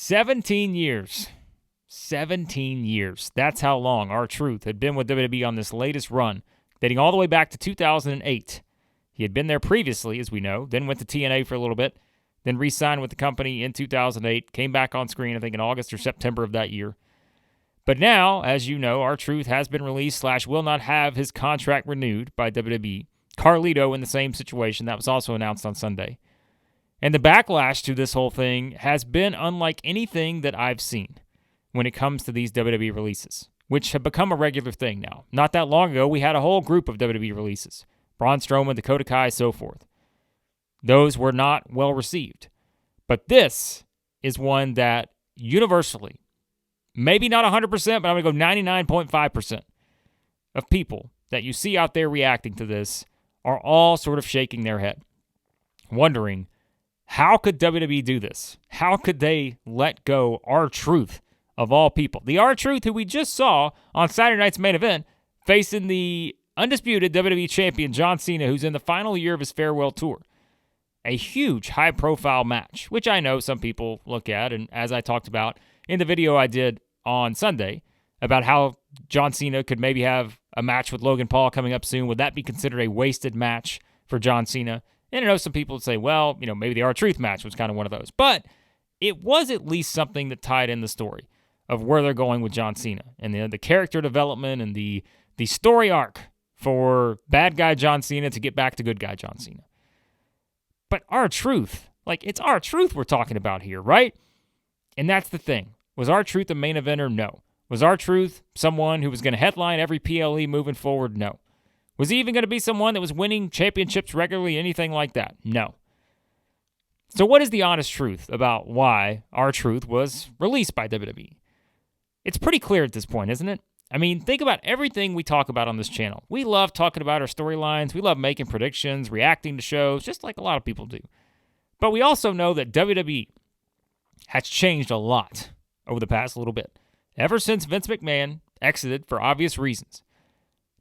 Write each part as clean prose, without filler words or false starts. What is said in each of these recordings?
17 years. 17 years. That's how long R-Truth had been with WWE on this latest run, dating all the way back to 2008. He had been there previously, as we know, then went to TNA for a little bit, then re-signed with the company in 2008, came back on screen, I think, in August or September of that year. But now, as you know, R-Truth has been released / will not have his contract renewed by WWE. Carlito in the same situation. That was also announced on Sunday. And the backlash to this whole thing has been unlike anything that I've seen when it comes to these WWE releases, which have become a regular thing now. Not that long ago, we had a whole group of WWE releases. Braun Strowman, Dakota Kai, so forth. Those were not well received. But this is one that universally, maybe not 100%, but I'm going to go 99.5% of people that you see out there reacting to this are all sort of shaking their head, wondering, how could WWE do this? How could they let go R-Truth of all people? The R-Truth who we just saw on Saturday night's main event facing the undisputed WWE champion John Cena, who's in the final year of his farewell tour. A huge high-profile match, which I know some people look at, and as I talked about in the video I did on Sunday about how John Cena could maybe have a match with Logan Paul coming up soon. Would that be considered a wasted match for John Cena? And I know some people would say, well, maybe the R-Truth match was kind of one of those. But it was at least something that tied in the story of where they're going with John Cena and the character development and the story arc for bad guy John Cena to get back to good guy John Cena. But R-Truth, it's R-Truth we're talking about here, right? And that's the thing. Was R-Truth a main eventer? No. Was R-Truth someone who was going to headline every PLE moving forward? No. Was he even going to be someone that was winning championships regularly, anything like that? No. So what is the honest truth about why R-Truth was released by WWE? It's pretty clear at this point, isn't it? I mean, think about everything we talk about on this channel. We love talking about our storylines. We love making predictions, reacting to shows, just like a lot of people do. But we also know that WWE has changed a lot over the past little bit. Ever since Vince McMahon exited for obvious reasons,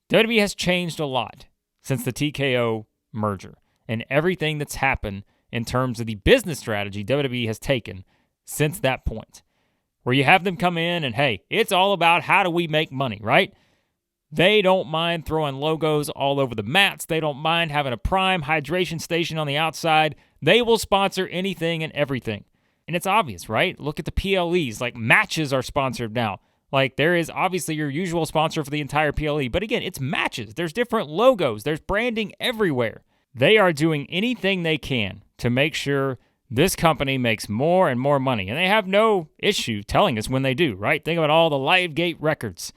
WWE has changed a lot since the TKO merger and everything that's happened in terms of the business strategy WWE has taken since that point, where you have them come in and, hey, it's all about how do we make money, right? They don't mind throwing logos all over the mats. They don't mind having a prime hydration station on the outside. They will sponsor anything and everything. And it's obvious, right? Look at the PLEs. Matches are sponsored now. There is obviously your usual sponsor for the entire PLE. But again, it's matches. There's different logos. There's branding everywhere. They are doing anything they can to make sure this company makes more and more money. And they have no issue telling us when they do, right? Think about all the Livegate records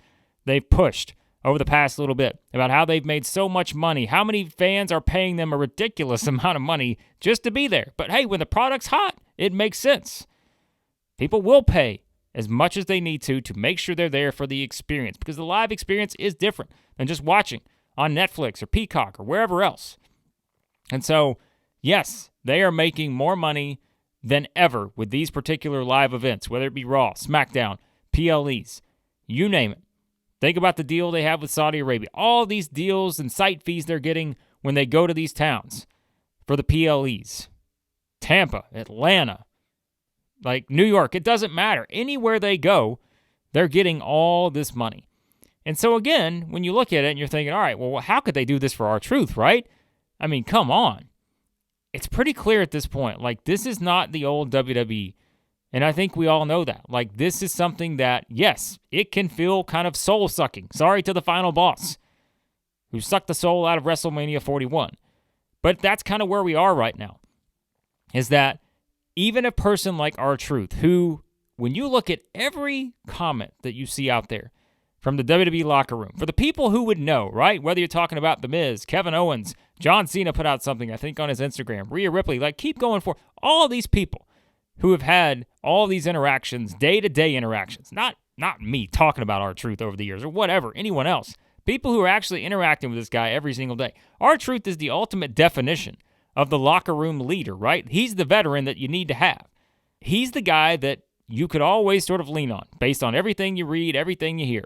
they've pushed over the past little bit about how they've made so much money, how many fans are paying them a ridiculous amount of money just to be there. But hey, when the product's hot, it makes sense. People will pay as much as they need to make sure they're there for the experience, because the live experience is different than just watching on Netflix or Peacock or wherever else. And so, yes, they are making more money than ever with these particular live events, whether it be Raw, SmackDown, PLEs, you name it. Think about the deal they have with Saudi Arabia. All these deals and site fees they're getting when they go to these towns for the PLEs. Tampa, Atlanta, New York, it doesn't matter. Anywhere they go, they're getting all this money. And so again, when you look at it and you're thinking, all right, well, how could they do this for R-Truth, right? I mean, come on. It's pretty clear at this point. This is not the old WWE. And I think we all know that. This is something that, yes, it can feel kind of soul-sucking. Sorry to the final boss, who sucked the soul out of WrestleMania 41. But that's kind of where we are right now, is that even a person like R-Truth, who, when you look at every comment that you see out there from the WWE locker room, for the people who would know, right? Whether you're talking about The Miz, Kevin Owens, John Cena put out something, I think, on his Instagram, Rhea Ripley, keep going for all these people who have had all these interactions, day-to-day interactions. Not me talking about R-Truth over the years or whatever, anyone else. People who are actually interacting with this guy every single day. R-Truth is the ultimate definition of the locker room leader, right? He's the veteran that you need to have. He's the guy that you could always sort of lean on based on everything you read, everything you hear.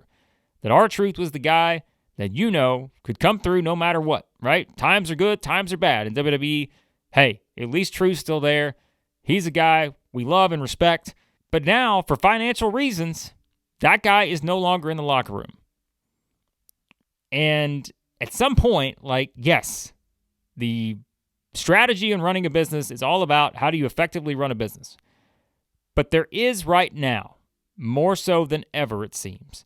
That R-Truth was the guy that could come through no matter what, right? Times are good, times are bad. In WWE, hey, at least Truth's still there. He's a guy we love and respect. But now, for financial reasons, that guy is no longer in the locker room. And at some point, yes, the strategy in running a business is all about how do you effectively run a business. But there is right now, more so than ever, it seems.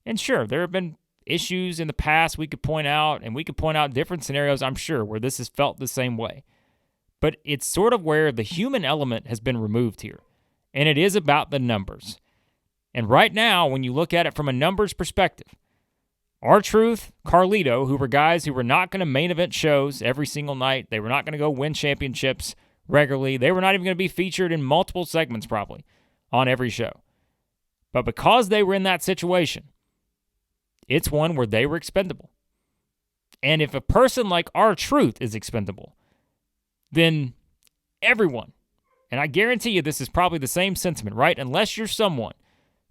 And sure, there have been issues in the past we could point out, and we could point out different scenarios, I'm sure, where this has felt the same way. But it's sort of where the human element has been removed here. And it is about the numbers. And right now, when you look at it from a numbers perspective, R-Truth, Carlito, who were guys who were not going to main event shows every single night, they were not going to go win championships regularly, they were not even going to be featured in multiple segments probably on every show. But because they were in that situation, it's one where they were expendable. And if a person like R-Truth is expendable, then everyone, and I guarantee you this is probably the same sentiment, right? Unless you're someone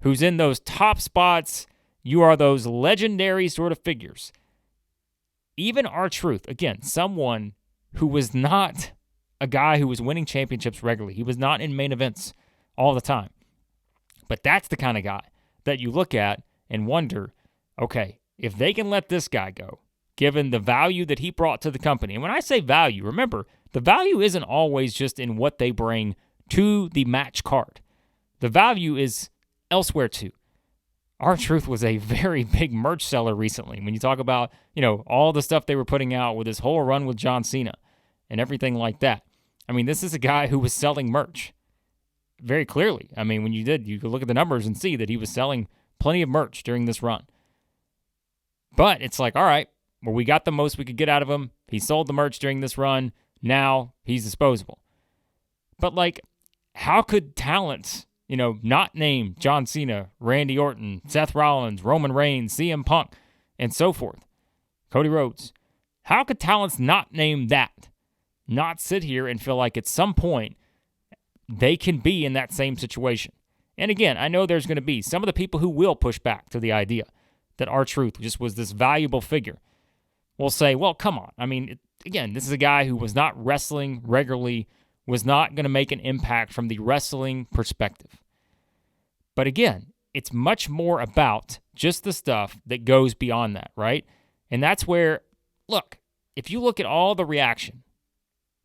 who's in those top spots, you are those legendary sort of figures. Even R-Truth, again, someone who was not a guy who was winning championships regularly. He was not in main events all the time. But that's the kind of guy that you look at and wonder, okay, if they can let this guy go, given the value that he brought to the company. And when I say value, remember, the value isn't always just in what they bring to the match card. The value is elsewhere too. R-Truth was a very big merch seller recently. When you talk about, all the stuff they were putting out with his whole run with John Cena and everything like that. I mean, this is a guy who was selling merch very clearly. I mean, when you could look at the numbers and see that he was selling plenty of merch during this run. But it's like, all right, well, we got the most we could get out of him. He sold the merch during this run. Now he's disposable. But how could talent, not name John Cena, Randy Orton, Seth Rollins, Roman Reigns, CM Punk, and so forth, Cody Rhodes? How could talents not name that? Not sit here and feel like at some point they can be in that same situation. And again, I know there's going to be some of the people who will push back to the idea that R-Truth just was this valuable figure. Will say, well, come on. I mean, again, this is a guy who was not wrestling regularly, was not going to make an impact from the wrestling perspective. But again, it's much more about just the stuff that goes beyond that, right? And that's where, look, if you look at all the reaction,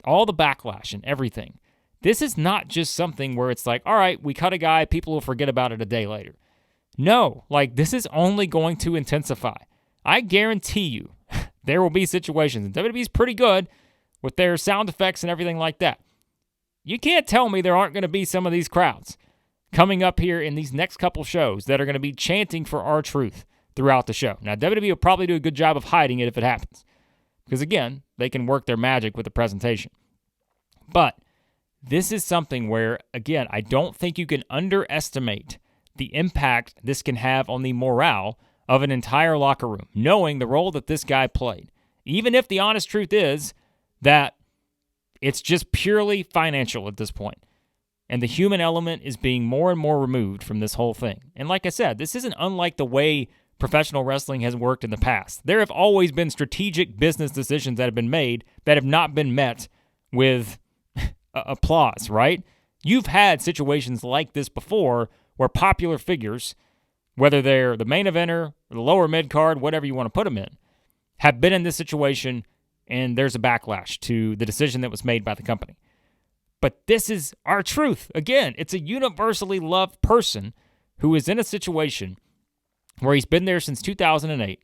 all the backlash and everything, this is not just something where it's like, all right, we cut a guy, people will forget about it a day later. No, this is only going to intensify. I guarantee you there will be situations, and WWE's pretty good with their sound effects and everything like that. You can't tell me there aren't going to be some of these crowds coming up here in these next couple shows that are going to be chanting for R-Truth throughout the show. Now, WWE will probably do a good job of hiding it if it happens. Because again, they can work their magic with the presentation. But this is something where, again, I don't think you can underestimate the impact this can have on the morale of an entire locker room, knowing the role that this guy played. Even if the honest truth is that it's just purely financial at this point, and the human element is being more and more removed from this whole thing. And like I said, this isn't unlike the way professional wrestling has worked in the past. There have always been strategic business decisions that have been made that have not been met with applause, right? You've had situations like this before where popular figures, whether they're the main eventer or the lower mid-card, whatever you want to put them in, have been in this situation and there's a backlash to the decision that was made by the company. But this is R-Truth. Again, it's a universally loved person who is in a situation where he's been there since 2008,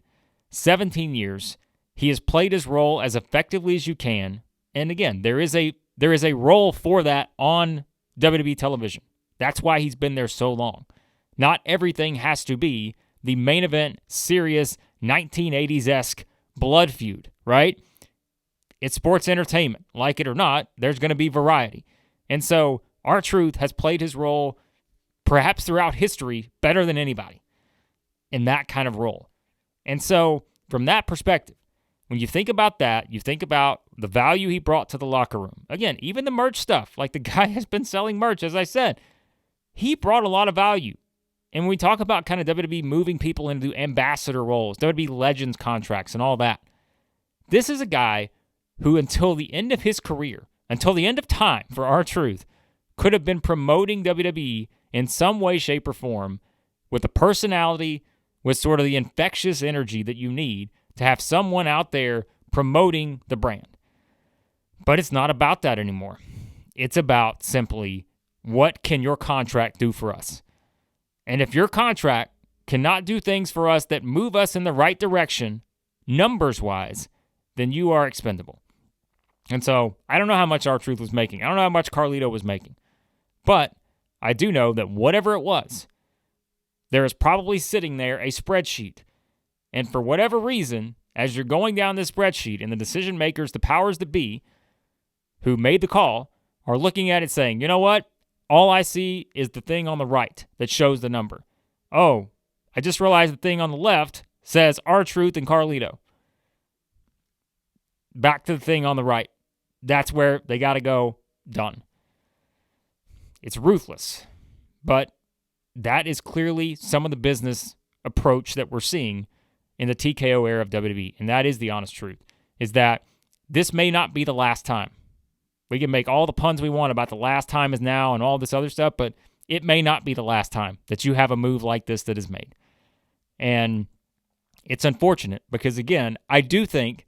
17 years. He has played his role as effectively as you can. And again, there is a role for that on WWE television. That's why he's been there so long. Not everything has to be the main event, serious, 1980s-esque blood feud, right? It's sports entertainment. Like it or not, there's going to be variety. And so R-Truth has played his role perhaps throughout history better than anybody in that kind of role. And so from that perspective, when you think about that, you think about the value he brought to the locker room. Again, even the merch stuff, like the guy has been selling merch, as I said, he brought a lot of value. And when we talk about kind of WWE moving people into ambassador roles, WWE Legends contracts and all that, this is a guy who until the end of his career, until the end of time for R-Truth, could have been promoting WWE in some way, shape, or form with the personality, with sort of the infectious energy that you need to have someone out there promoting the brand. But it's not about that anymore. It's about simply, what can your contract do for us? And if your contract cannot do things for us that move us in the right direction, numbers-wise, then you are expendable. And so I don't know how much R-Truth was making. I don't know how much Carlito was making. But I do know that whatever it was, there is probably sitting there a spreadsheet. And for whatever reason, as you're going down this spreadsheet and the decision makers, the powers that be, who made the call, are looking at it saying, you know what? All I see is the thing on the right that shows the number. Oh, I just realized the thing on the left says R-Truth and Carlito. Back to the thing on the right. That's where they got to go. Done. It's ruthless. But that is clearly some of the business approach that we're seeing in the TKO era of WWE. And that is the honest truth, is that this may not be the last time. We can make all the puns we want about the last time is now and all this other stuff, but it may not be the last time that you have a move like this that is made. And it's unfortunate because, again, I do think,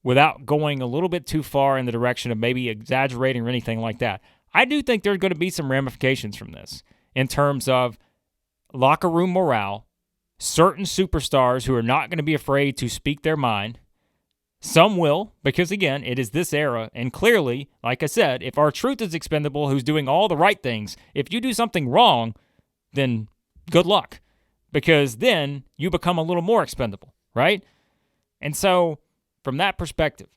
without going a little bit too far in the direction of maybe exaggerating or anything like that, I do think there's going to be some ramifications from this in terms of locker room morale, certain superstars who are not going to be afraid to speak their mind. Some will, because, again, it is this era, and clearly, like I said, if R-Truth is expendable, who's doing all the right things, if you do something wrong, then good luck, because then you become a little more expendable, right? And so, from that perspective,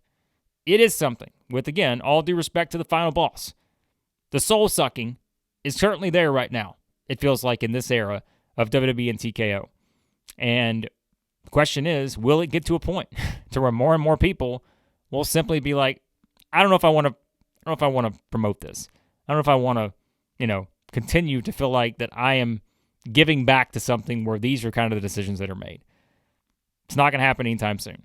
it is something with, again, all due respect to the final boss. The soul-sucking is certainly there right now, it feels like, in this era of WWE and TKO. And the question is, will it get to a point to where more and more people will simply be like, I don't know if I want to promote this. I don't know if I want to, continue to feel like that I am giving back to something where these are kind of the decisions that are made. It's not going to happen anytime soon.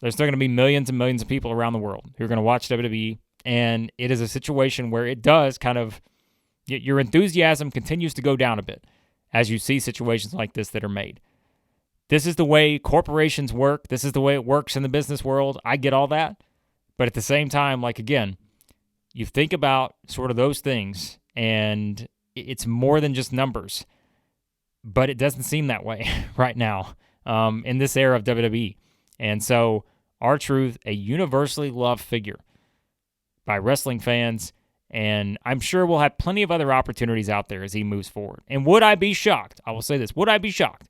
There's still going to be millions and millions of people around the world who are going to watch WWE, and it is a situation where it does kind of, your enthusiasm continues to go down a bit as you see situations like this that are made. This is the way corporations work. This is the way it works in the business world. I get all that. But at the same time, like, again, you think about sort of those things, and it's more than just numbers. But it doesn't seem that way right now in this era of WWE. And so R-Truth, a universally loved figure by wrestling fans, and I'm sure we'll have plenty of other opportunities out there as he moves forward. And would I be shocked? I will say this. Would I be shocked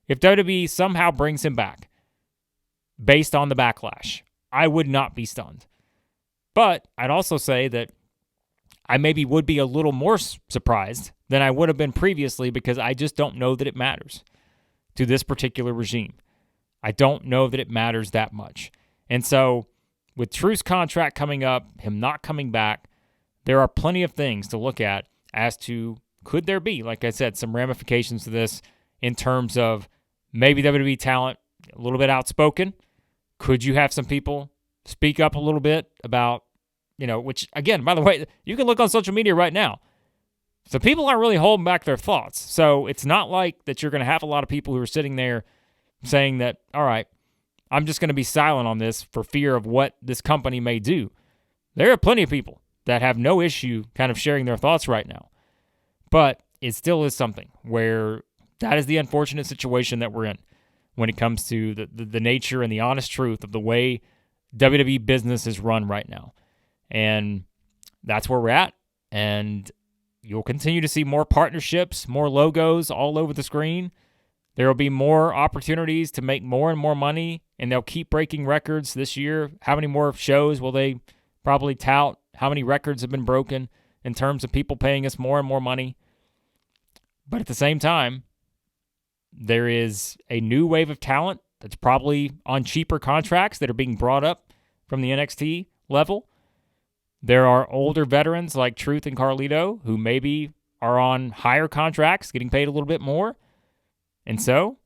if WWE somehow brings him back based on the backlash? I would not be stunned. But I'd also say that I maybe would be a little more surprised than I would have been previously, because I just don't know that it matters to this particular regime. I don't know that it matters that much. And so with Truth's contract coming up, him not coming back, there are plenty of things to look at as to, could there be, like I said, some ramifications to this in terms of maybe WWE talent a little bit outspoken. Could you have some people speak up a little bit about, which, again, by the way, you can look on social media right now. So people aren't really holding back their thoughts. So it's not like that you're going to have a lot of people who are sitting there saying that, all right, I'm just going to be silent on this for fear of what this company may do. There are plenty of people that have no issue kind of sharing their thoughts right now. But it still is something where that is the unfortunate situation that we're in when it comes to the nature and the honest truth of the way WWE business is run right now. And that's where we're at. And you'll continue to see more partnerships, more logos all over the screen. There will be more opportunities to make more and more money, and they'll keep breaking records this year. How many more shows will they probably tout? How many records have been broken in terms of people paying us more and more money? But at the same time, there is a new wave of talent that's probably on cheaper contracts that are being brought up from the NXT level. There are older veterans like Truth and Carlito who maybe are on higher contracts, getting paid a little bit more. And so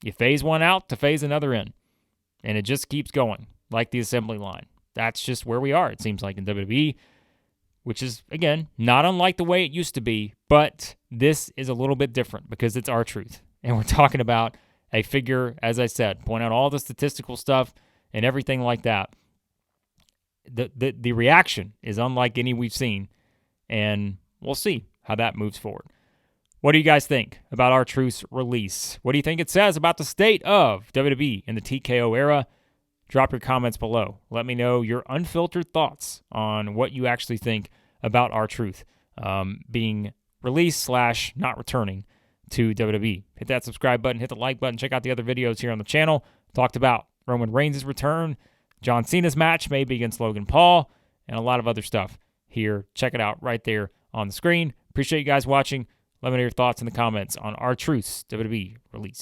you phase one out to phase another in. And it just keeps going like the assembly line. That's just where we are, it seems like, in WWE. which is, again, not unlike the way it used to be, but this is a little bit different because it's R-Truth. And we're talking about a figure, as I said, point out all the statistical stuff and everything like that. The reaction is unlike any we've seen, and we'll see how that moves forward. What do you guys think about R-Truth's release? What do you think it says about the state of WWE in the TKO era? Drop your comments below. Let me know your unfiltered thoughts on what you actually think about R-Truth being released / not returning to WWE. Hit that subscribe button, hit the like button, check out the other videos here on the channel. Talked about Roman Reigns' return, John Cena's match maybe against Logan Paul, and a lot of other stuff here. Check it out right there on the screen. Appreciate you guys watching. Let me know your thoughts in the comments on R-Truth's WWE release.